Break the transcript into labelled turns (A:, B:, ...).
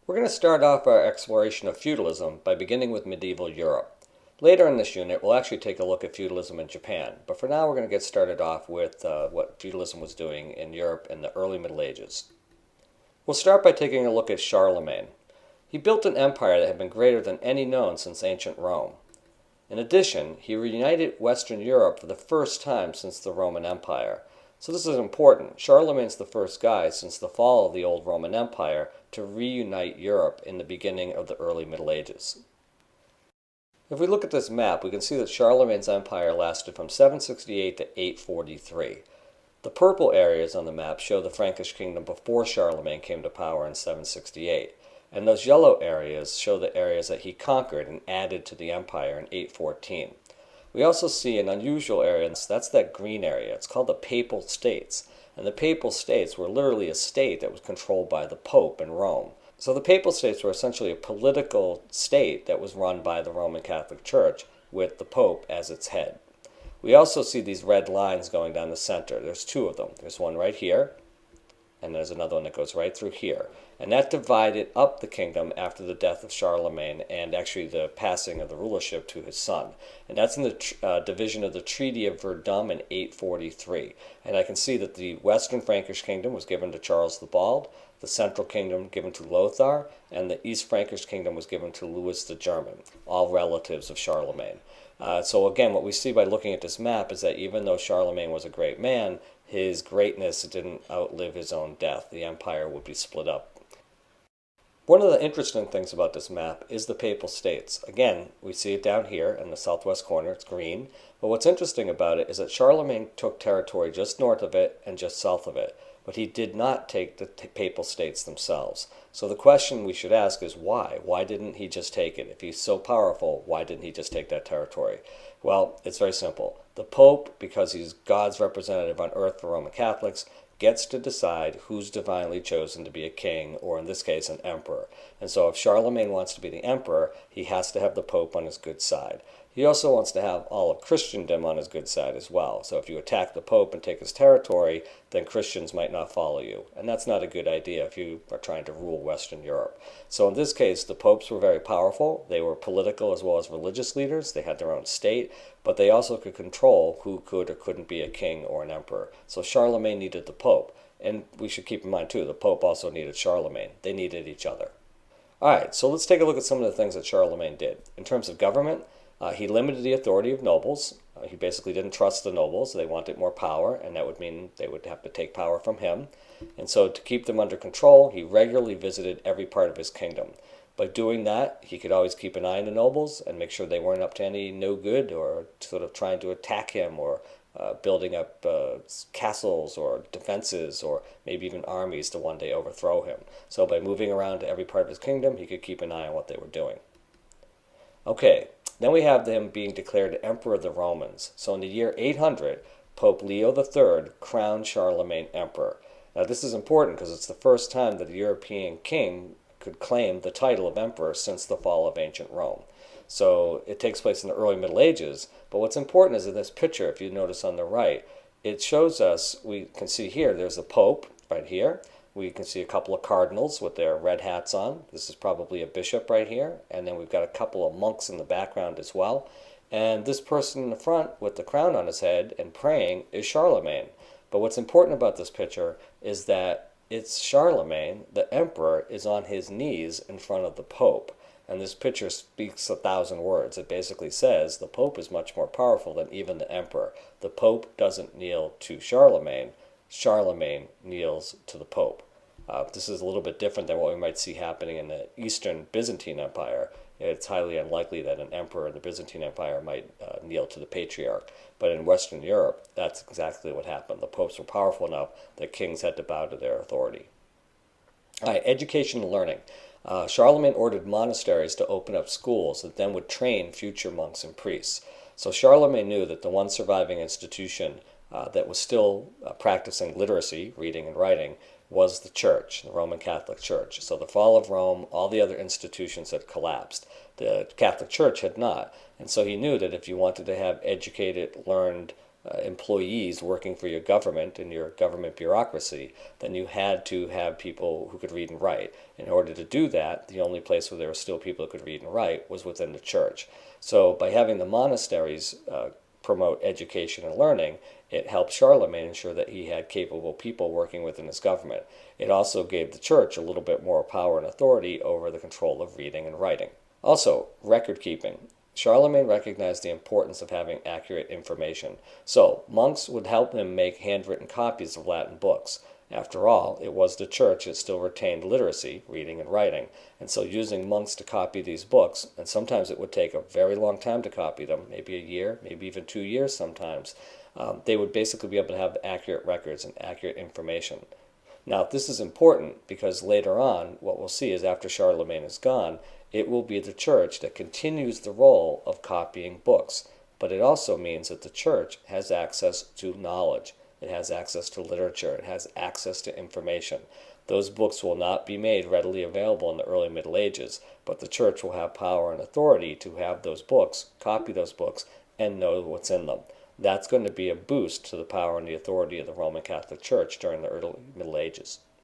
A: We're going to start off our exploration of feudalism by beginning with medieval Europe. Later in this unit, we'll actually take a look at feudalism in Japan, but for now we're going to get started off with what feudalism was doing in Europe in the early Middle Ages. We'll start by taking a look at Charlemagne. He built an empire that had been greater than any known since ancient Rome. In addition, he reunited Western Europe for the first time since the Roman Empire. So this is important. Charlemagne's the first guy since the fall of the old Roman Empire to reunite Europe in the beginning of the early Middle Ages. If we look at this map, we can see that Charlemagne's empire lasted from 768 to 843. The purple areas on the map show the Frankish kingdom before Charlemagne came to power in 768. And those yellow areas show the areas that he conquered and added to the empire in 814. We also see an unusual area, and that's that green area. It's called the Papal States. And the Papal States were literally a state that was controlled by the Pope in Rome. So the Papal States were essentially a political state that was run by the Roman Catholic Church with the Pope as its head. We also see these red lines going down the center. There's two of them. There's one right here, and there's another one that goes right through here. And that divided up the kingdom after the death of Charlemagne and actually the passing of the rulership to his son. And that's in the division of the Treaty of Verdun in 843. And I can see that the Western Frankish kingdom was given to Charles the Bald, the Central Kingdom given to Lothar, and the East Frankish kingdom was given to Louis the German, all relatives of Charlemagne. So again, what we see by looking at this map is that even though Charlemagne was a great man, his greatness didn't outlive his own death. The empire would be split up. One of the interesting things about this map is the Papal States. Again, we see it down here in the southwest corner. It's green. But what's interesting about it is that Charlemagne took territory just north of it and just south of it. But he did not take the Papal States themselves. So the question we should ask is why? Why didn't he just take it? If he's so powerful, why didn't he just take that territory? Well, it's very simple. The Pope, because he's God's representative on earth for Roman Catholics, gets to decide who's divinely chosen to be a king, or in this case, an emperor. And so if Charlemagne wants to be the emperor, he has to have the Pope on his good side. He also wants to have all of Christendom on his good side as well. So if you attack the Pope and take his territory, then Christians might not follow you. And that's not a good idea if you are trying to rule Western Europe. So in this case, the popes were very powerful. They were political as well as religious leaders. They had their own state, but they also could control who could or couldn't be a king or an emperor. So Charlemagne needed the Pope. And we should keep in mind, too, the Pope also needed Charlemagne. They needed each other. All right, so let's take a look at some of the things that Charlemagne did. In terms of government, he limited the authority of nobles. He basically didn't trust the nobles. They wanted more power, and that would mean they would have to take power from him. And so to keep them under control, he regularly visited every part of his kingdom. By doing that, he could always keep an eye on the nobles and make sure they weren't up to any no good or sort of trying to attack him or building up castles or defenses or maybe even armies to one day overthrow him. So by moving around to every part of his kingdom, he could keep an eye on what they were doing. Okay, then we have them being declared Emperor of the Romans. So in the year 800, Pope Leo III crowned Charlemagne emperor. Now this is important because it's the first time that a European king could claim the title of emperor since the fall of ancient Rome. So it takes place in the early Middle Ages, but what's important is in this picture, if you notice on the right, it shows us, we can see here, there's the Pope right here. We can see a couple of cardinals with their red hats on. This is probably a bishop right here. And then we've got a couple of monks in the background as well. And this person in the front with the crown on his head and praying is Charlemagne. But what's important about this picture is that it's Charlemagne, the emperor, is on his knees in front of the Pope. And this picture speaks 1,000 words. It basically says the Pope is much more powerful than even the emperor. The Pope doesn't kneel to Charlemagne. Charlemagne kneels to the Pope. This is a little bit different than what we might see happening in the Eastern Byzantine Empire. It's highly unlikely that an emperor in the Byzantine Empire might kneel to the patriarch. But in Western Europe, that's exactly what happened. The popes were powerful enough that kings had to bow to their authority. All right, education and learning. Charlemagne ordered monasteries to open up schools that then would train future monks and priests. So Charlemagne knew that the one surviving institution that was still practicing literacy, reading and writing, was the church, the Roman Catholic Church. So the fall of Rome, all the other institutions had collapsed. The Catholic Church had not. And so he knew that if you wanted to have educated, learned employees working for your government and your government bureaucracy, then you had to have people who could read and write. In order to do that, the only place where there were still people who could read and write was within the church. So by having the monasteries promote education and learning, it helped Charlemagne ensure that he had capable people working within his government. It also gave the church a little bit more power and authority over the control of reading and writing. Also, record keeping. Charlemagne recognized the importance of having accurate information, so monks would help him make handwritten copies of Latin books. After all, it was the church that still retained literacy, reading and writing, and so using monks to copy these books, and sometimes it would take a very long time to copy them, maybe a year, maybe even 2 years sometimes, they would basically be able to have accurate records and accurate information. Now, this is important because later on, what we'll see is after Charlemagne is gone, it will be the church that continues the role of copying books. But it also means that the church has access to knowledge. It has access to literature. It has access to information. Those books will not be made readily available in the early Middle Ages, but the church will have power and authority to have those books, copy those books, and know what's in them. That's going to be a boost to the power and the authority of the Roman Catholic Church during the early Middle Ages.